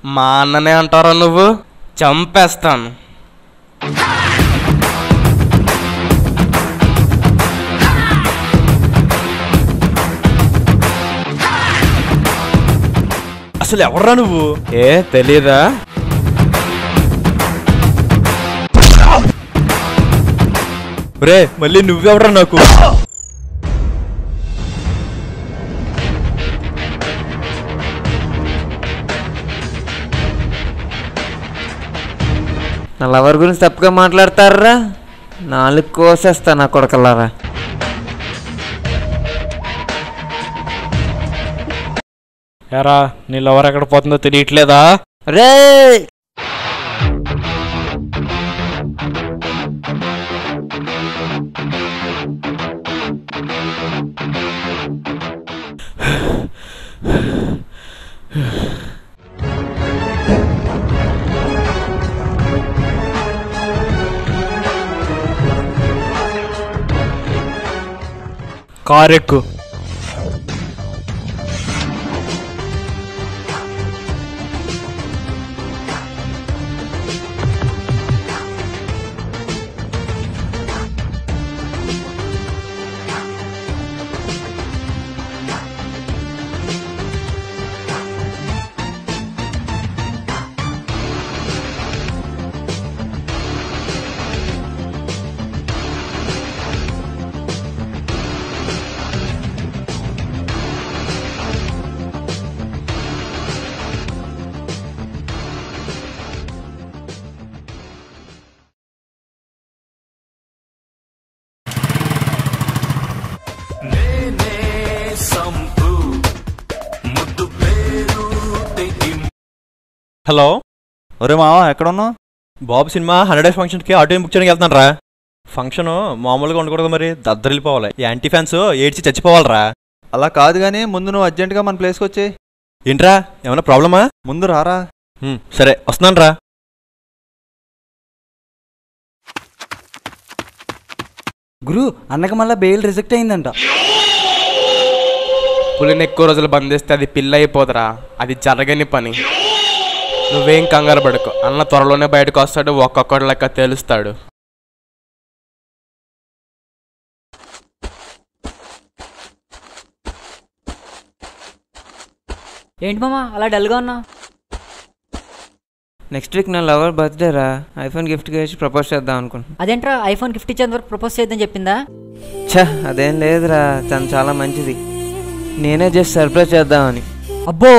మా అన్ననే అంటారా నువ్వు? చంపేస్తాను. అసలు ఎవర్రా నువ్వు? ఏ తెలీదా? రే మళ్ళీ నువ్వెవరా నాకు? నా లవర్ గురించి తప్పుగా మాట్లాడతారా? 4 కోసేస్తా నా కొడకల్లారా. ఎరా నీ లవర్ ఎక్కడ పోతుందో తెలియట్లేదా? రే కారెక్కు. హలో, ఒరే మావా ఎక్కడున్నావు? బాబు సినిమా 100 డేస్ ఫంక్షన్కి ఆటో బుక్ చేయడానికి వెళ్తాను రా. ఫంక్షన్ మామూలుగా ఉండకూడదు, మరి దద్దరిల్లిపోవాలి. యాంటీ ఫ్యాన్స్ ఏడ్చి చచ్చిపోవాలరా. అలా కాదు కానీ ముందు నువ్వు అర్జెంటుగా మన ప్లేస్కి వచ్చే. ఏంట్రా ఏమన్నా ప్రాబ్లమా? ముందు రారా. సరే వస్తున్నాను రా. గురు అన్నకి మళ్ళీ బెయిల్ రిజెక్ట్ అయిందంట. పులిని ఎక్కువ రోజులు బంధిస్తే అది పిల్ల అయిపోదురా. అది జరగని పని. నువ్వేం కంగారు పడుకో. అన్న త్వరలోనే బయటకు వస్తాడు. ఒక్కొక్కటి లెక్క తెలుస్తాడు. ఏంటి మామా అలా డల్గా ఉన్నావు? నెక్స్ట్ వీక్ నా లవర్ బర్త్డే రా. ఐఫోన్ గిఫ్ట్గా ఇచ్చి ప్రపోజ్ చేద్దాం అనుకుంటున్నా. అదేంట్రా ఐఫోన్ గిఫ్ట్ ఇచ్చేంత వరకు ప్రపోజ్ చేద్దని చెప్పిందా? అదేం లేదురా, తను చాలా మంచిది. నేనే జస్ట్ సర్ప్రైజ్ చేద్దామని. అబ్బో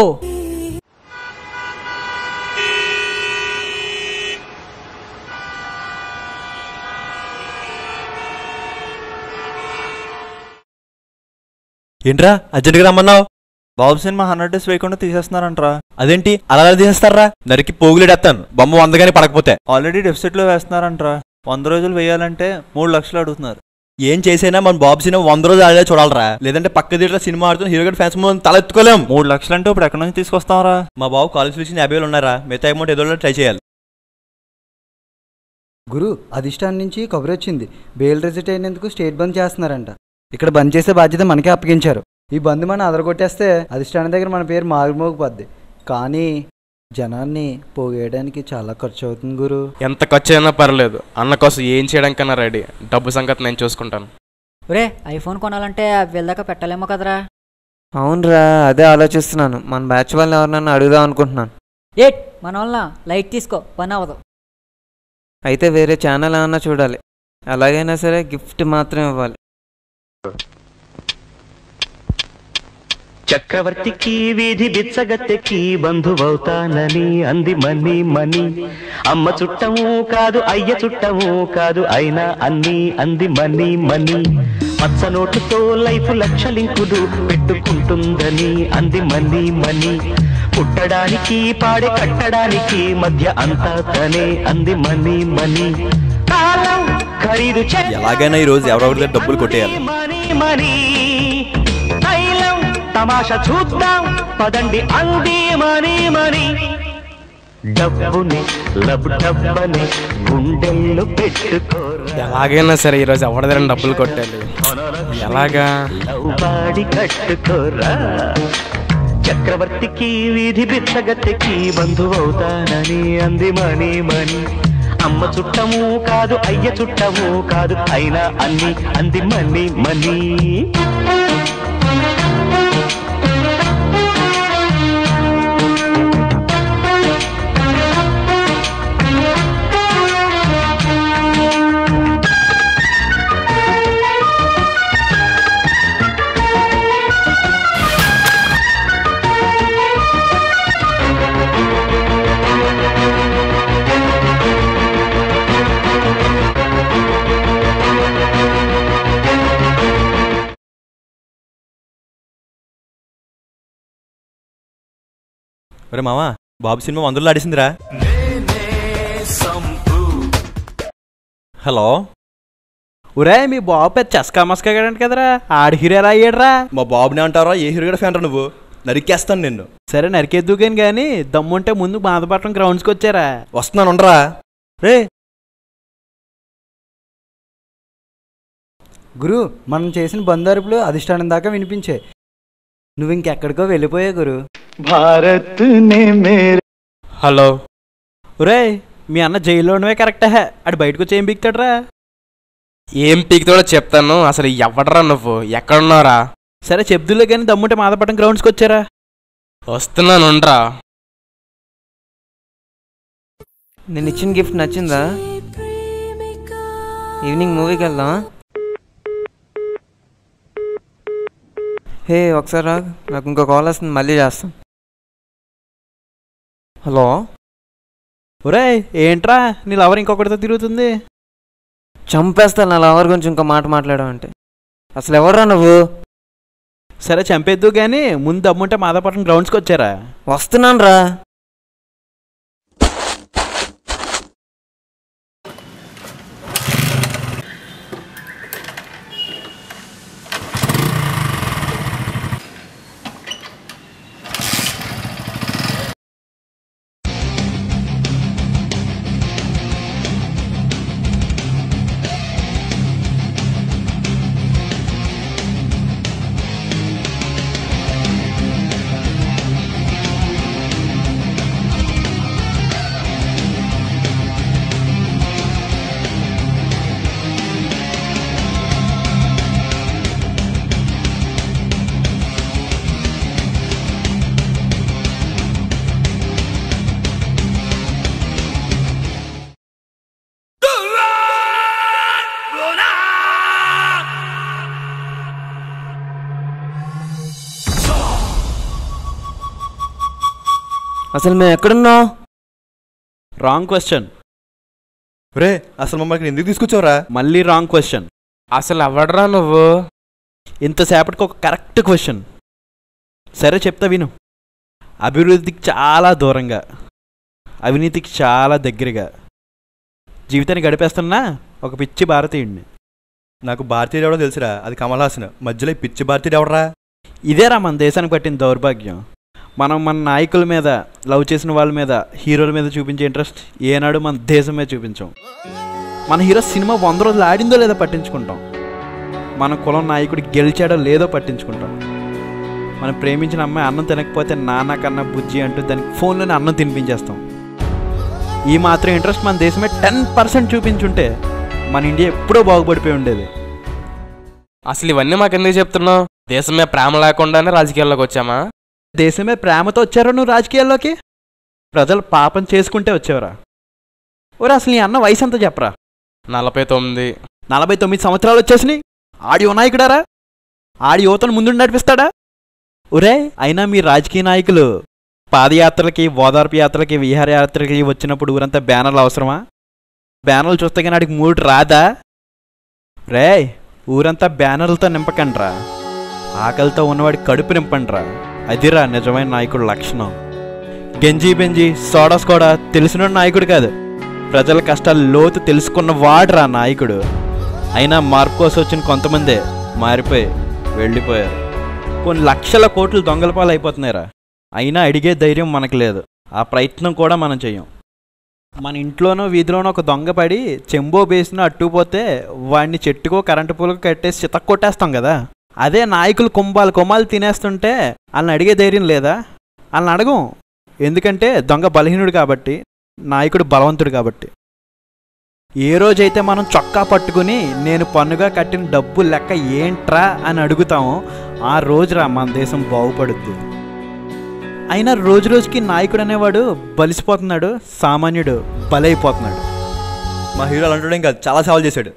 ఏంట్రా అర్జెంట్గా రమ్మన్నావు? బాబు సినిమా 100 డేస్ వేయకుండా తీసేస్తున్నారంట్రా. అదేంటి అలా తీసేస్తారా? నరికి పోగులేడేస్తాను బొమ్మ 100 గానీ పడకపోతే. ఆల్రెడీ డెఫిసిట్లో వేస్తున్నారంట్రా. 100 రోజులు వేయాలంటే 3 లక్షలు అడుగుతున్నారు. ఏం చేసైనా మన బాబు సినిమా 100 రోజులు ఆడే చూడాలరా. లేదంటే పక్క థియేటర్లో సినిమా ఆడుతున్న హీరో ఫ్యాన్స్ తల ఎత్తుకోలేం. 3 లక్షలు అంటే ఇప్పుడు ఎక్కడి నుంచి తీసుకొస్తాంరా? మా బాబు కాలేజ్ ఫీజు 50,000 ఉన్నారా. మిగతా అమౌంట్ ఏదో ట్రై చేయాలి. గురు అధిష్టానం నుంచి కబురు వచ్చింది. బెయిల్ రిజెక్ట్ అయినందుకు స్టేట్ బంద్ చేస్తున్నారంట. ఇక్కడ బంద్ చేసే బాధ్యత మనకే అప్పగించారు. ఈ బంద్ మనం అదరగొట్టేస్తే అధిష్టానం దగ్గర మన పేరు మారుమోగిపోద్ది. కానీ జనాన్ని పోగేయడానికి చాలా ఖర్చు అవుతుంది గురు. ఎంత ఖర్చు అయినా పర్లేదు. అన్న కోసం ఏం చేయడానికన్నా రెడీ. డబ్బు సంగతి నేను చూసుకుంటాను. ఒరే ఐఫోన్ కొనాలంటే వీళ్ళదాకా పెట్టలేమో కదరా. అవునరా, అదే ఆలోచిస్తున్నాను. మన బ్యాచ్ వాళ్ళని ఎవరినన్నా అడుగుదాం అనుకుంటున్నాను. మన వల్ల లైట్ తీసుకో, పని అవ్వదు. అయితే వేరే ఛానల్ ఏమన్నా చూడాలి. అలాగైనా సరే గిఫ్ట్ మాత్రం ఇవ్వాలి. చక్రవర్తికి వీధి బిచ్చగత్తెకి బంధువవుతానని అంది మనీ మనీ. అమ్మ చుట్టము కాదు అయ్య చుట్టము కాదు అయినా అన్నీ అంది మనీ మనీ. పచ్చ నోటుతో లైఫ్ లక్షలింకులు పెట్టుకుంటుందని అంది మనీ మనీ. పుట్టడానికి పాడే కట్టడానికి మధ్య అంతా తనే అంది మనీ మనీ. కాలం ఖరీదు ఎలాగైనా ఈ రోజు ఎవరెవరి డబ్బులు కొట్టేయాలి. Money money. తైలం తమాషా చూద్దాం పదండి అంది మనీ మనీ. డబ్బుని లబ్ డబ్బని గుండెల్లో పెట్టుకోరా. ఎలాగైనా సరే ఈరోజు ఎవరి దగ్గర డబ్బులు కొట్టాలి. ఎలాగా బాడి కట్టుకోరా. చక్రవర్తికి వీధి బిచ్చగత్తెకి బంధువవుతానని అంది మని మని అమ్మ చుట్టము కాదు అయ్య చుట్టము కాదు అయినా అన్ని అంది మని మని ఒరే మావా బాబు సినిమా 100లో ఆడేసిందిరా. హలో ఒరే మీ బాబు పెద్ద చస్కా మస్కా గడంట కదరా, ఆడి హీరో ఎలా అయ్యాడరా? మా బాబుని అంటారా? ఏ హీరో ఫ్యాన్ రా నువ్వు? నరికేస్తాను నిన్ను. సరే నరికేద్దుగాని కానీ దమ్ముంటే ముందు బాధపడటం గ్రౌండ్స్కి వచ్చారా? వస్తున్నాను ఉండరా. రే గురు, మనం చేసిన బందారుపులు అధిష్టానం దాకా వినిపించాయి. నువ్వు ఇంకెక్కడికో వెళ్ళిపోయా గురు. భారత్ నే మేరే. హలో. ఒరే మీ అన్న జైల్లో ఉండవే కరెక్టా, ఆడు బయటకు వచ్చి ఏం పీక్తాడ్రా? ఏం పీకుతాడో చెప్తాను. అసలు ఎవడరా నువ్వు? ఎక్కడున్నారా? సరే చెప్దులే కానీ దమ్ముంటే మాధపట్నం గ్రౌండ్స్కి వచ్చారా? వస్తున్నాను ఉండరా. నేను ఇచ్చిన గిఫ్ట్ నచ్చిందా? ఈవినింగ్ మూవీకి వెళ్దాం. హే ఒకసారి రా, నాకు ఇంకో కాల్ వస్తుంది, మళ్ళీ చేస్తాం. హలో. ఒరే ఏంట్రా నీ లవర్ ఇంకొకటితో తిరుగుతుంది? చంపేస్తా నా లవర్ గురించి ఇంకో మాట మాట్లాడావంటే. అసలు ఎవడరా నువ్వు? సరే చంపేద్దు కానీ ముందు దమ్ముంటే మాధవపట్నం గ్రౌండ్స్కి వచ్చారా? వస్తున్నాను రా. అసలు మేము ఎక్కడున్నావు? Wrong question. రే అసలు మమ్మల్ని ఎందుకు తీసుకొచ్చావురా? మళ్ళీ రాంగ్ క్వశ్చన్. అసలు ఎవడరా నువ్వు? ఇంతసేపటికి ఒక కరెక్ట్ క్వశ్చన్. సరే చెప్తా విను. అభివృద్ధికి చాలా దూరంగా, అవినీతికి చాలా దగ్గరగా జీవితాన్ని గడిపేస్తున్నా ఒక పిచ్చి భారతీయుడిని. నాకు భారతీయుడు ఎవడో తెలుసురా, అది కమల్ హాసన్. మధ్యలో ఈ పిచ్చి భారతీయుడు ఎవడరా? ఇదేరా మన దేశానికి పట్టిన దౌర్భాగ్యం. మనం మన నాయకుల మీద, లవ్ చేసిన వాళ్ళ మీద, హీరోల మీద చూపించే ఇంట్రెస్ట్ ఏనాడు మన దేశం మీద చూపించాం. మన హీరో సినిమా 100 రోజులు ఆడిందో లేదో పట్టించుకుంటాం. మన కులం నాయకుడు గెలిచాడో లేదో పట్టించుకుంటాం. మనం ప్రేమించిన అమ్మాయి అన్నం తినకపోతే నాన్న కన్నా బుజ్జి అంటూ దానికి ఫోన్లోనే అన్నం తినిపించేస్తాం. ఈ మాత్రం ఇంట్రెస్ట్ మన దేశమే 10% చూపించుంటే మన ఇండియా ఎప్పుడో బాగుపడిపోయి ఉండేది. అసలు ఇవన్నీ మాకెందుకు చెప్తున్నావు? దేశమే ప్రేమ లేకుండానే రాజకీయాల్లోకి వచ్చామా? దేశమే ప్రేమతో వచ్చారో నువ్వు రాజకీయాల్లోకి? ప్రజలు పాపం చేసుకుంటే వచ్చేవరా? ఒరే అసలు నీ అన్న వయసు ఎంత చెప్పరా? 49. 49 సంవత్సరాలు వచ్చేసినాయి. ఆడి నాయకుడారా? ఆడి యువతను ముందు నడిపిస్తాడా? ఒరే అయినా మీ రాజకీయ నాయకులు పాదయాత్రలకి, ఓదార్పు యాత్రలకి, విహారయాత్రలకి వచ్చినప్పుడు ఊరంతా బ్యానర్లు అవసరమా? బ్యానర్లు చూస్తే కానీ ఆడికి మూడు రాదా? రే ఊరంతా బ్యానర్లతో నింపకండ్రా, ఆకలితో ఉన్నవాడికి కడుపు నింపండ్రా. అదిరా నిజమైన నాయకుడు లక్షణం. గెంజి బెంజి సోడా స్కోడా తెలిసిన నాయకుడు కాదు, ప్రజల కష్టాలు లోతు తెలుసుకున్న వాడురా నాయకుడు. అయినా మార్పు కోసం వచ్చిన కొంతమందే మారిపోయి వెళ్ళిపోయారు. కొన్ని లక్షల కోట్లు దొంగల పాలు అయిపోతున్నాయిరా. అయినా అడిగే ధైర్యం మనకు లేదు, ఆ ప్రయత్నం కూడా మనం చెయ్యం. మన ఇంట్లోనో వీధిలోనో ఒక దొంగ పడి చెంబో బేసినో అట్టుకుపోతే వాడిని చెట్టుకో కరెంటు పూలకు కట్టేసి చితక్కొట్టేస్తాం కదా. అదే నాయకులు కుంభాలు తినేస్తుంటే వాళ్ళని అడిగే ధైర్యం లేదా? వాళ్ళని అడగం. ఎందుకంటే దొంగ బలహీనుడు కాబట్టి, నాయకుడు బలవంతుడు కాబట్టి. ఏ రోజైతే మనం చొక్కా పట్టుకుని నేను పన్నుగా కట్టిన డబ్బు లెక్క ఏంట్రా అని అడుగుతామో ఆ రోజురా మన దేశం బాగుపడుద్ది. అయినా రోజుకి నాయకుడు అనేవాడు బలిసిపోతున్నాడు, సామాన్యుడు బలైపోతున్నాడు. మా హీరో అలాంటి ఇంకా చాలా సేవలు చేశాడు.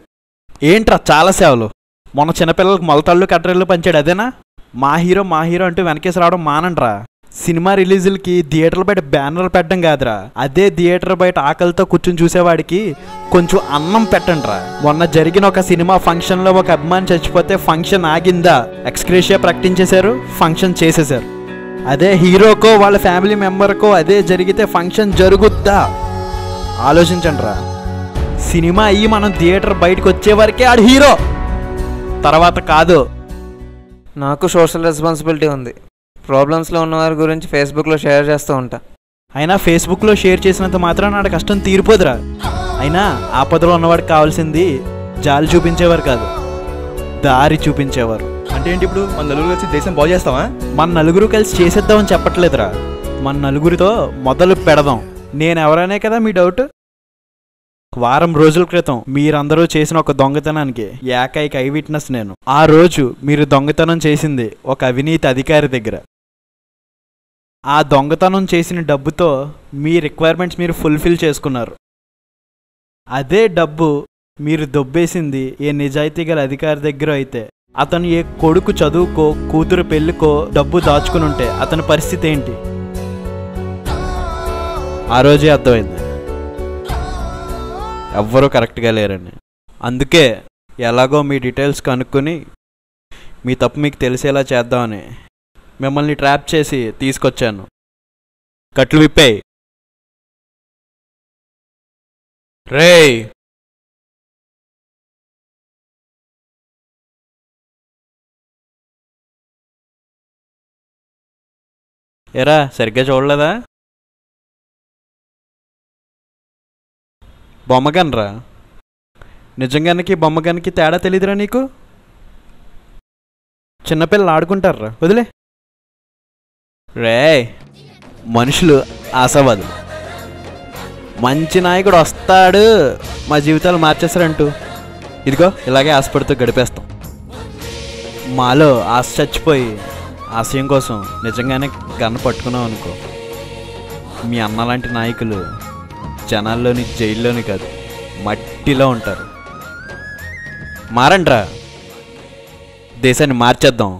ఏంట్రా చాలా సేవలు? మొన్న చిన్నపిల్లలకు మొలతాళ్ళు కట్టరెళ్ళు పంచాడు అదేనా? మా హీరో అంటూ వెనకేసి రావడం మానండ్రా. సినిమా రిలీజులకి థియేటర్ల బయట బ్యానర్లు పెట్టడం కాదురా, అదే థియేటర్ బయట ఆకలితో కూర్చుని చూసేవాడికి కొంచెం అన్నం పెట్టండిరా. మొన్న జరిగిన ఒక సినిమా ఫంక్షన్లో ఒక అభిమాని చచ్చిపోతే ఫంక్షన్ ఆగిందా? ఎక్స్గ్రేషియా ప్రకటించేశారు, ఫంక్షన్ చేసేశారు. అదే హీరోకో వాళ్ళ ఫ్యామిలీ మెంబర్కో అదే జరిగితే ఫంక్షన్ జరుగుద్దా? ఆలోచించండిరా. సినిమా అయ్యి మనం థియేటర్ బయటకు వచ్చే వరకే ఆడు హీరో, తర్వాత కాదు. నాకు సోషల్ రెస్పాన్సిబిలిటీ ఉంది. ప్రాబ్లమ్స్లో ఉన్నవారి గురించి ఫేస్బుక్లో షేర్ చేస్తూ ఉంటా. అయినా ఫేస్బుక్లో షేర్ చేసినంత మాత్రం నాడు కష్టం తీరిపోదురా. అయినా ఆపదలో ఉన్నవాడికి కావాల్సింది జాలి చూపించేవారు కాదు, దారి చూపించేవారు. అంటే ఏంటి ఇప్పుడు మన నలుగురు కలిసి దేశం బాగు చేస్తావా? మన నలుగురు కలిసి చేసేద్దామని చెప్పట్లేదురా, మన నలుగురితో మొదలు పెడదాం. నేనెవరనే కదా మీ డౌట్. వారం రోజుల క్రితం మీరందరూ చేసిన ఒక దొంగతనానికి ఏకైక ఐ విట్నెస్ నేను. ఆ రోజు మీరు దొంగతనం చేసింది ఒక అవినీతి అధికారి దగ్గర. ఆ దొంగతనం చేసిన డబ్బుతో మీ రిక్వైర్మెంట్స్ మీరు ఫుల్ఫిల్ చేసుకున్నారు. అదే డబ్బు మీరు దొబ్బేసింది ఏ నిజాయితీ గల అధికారి దగ్గర అయితే, అతను ఏ కొడుకు చదువుకో కూతురు పెళ్ళికో డబ్బు దాచుకుని ఉంటే అతని పరిస్థితి ఏంటి? ఆ రోజే అర్థమైంది ఎవ్వరూ కరెక్ట్గా లేరని. అందుకే ఎలాగో మీ డీటెయిల్స్ కనుక్కొని మీ తప్పు మీకు తెలిసేలా చేద్దామని మిమ్మల్ని ట్రాప్ చేసి తీసుకొచ్చాను. కట్లు విప్పాయి. రేయ్, ఎరా సరిగ్గా చూడలేదా? బొమ్మగనరా? నిజంగానికి బొమ్మగానికి తేడా తెలీదురా నీకు? చిన్నపిల్లలు ఆడుకుంటారా, వదిలే. రే, మనుషులు ఆశావాదులు. మంచి నాయకుడు వస్తాడు మా జీవితాలు మార్చేస్తారంటూ ఇదిగో ఇలాగే ఆశపడుతూ గడిపేస్తాం. మాలో ఆశ చచ్చిపోయి ఆశయం కోసం నిజంగానే గన్ను పట్టుకున్నాం అనుకో, మీ అన్న లాంటి నాయకులు జనాల్లోని జైల్లోని కాదు మట్టిలో ఉంటారు. మారండ్రా, దేశాన్ని మార్చేద్దాం.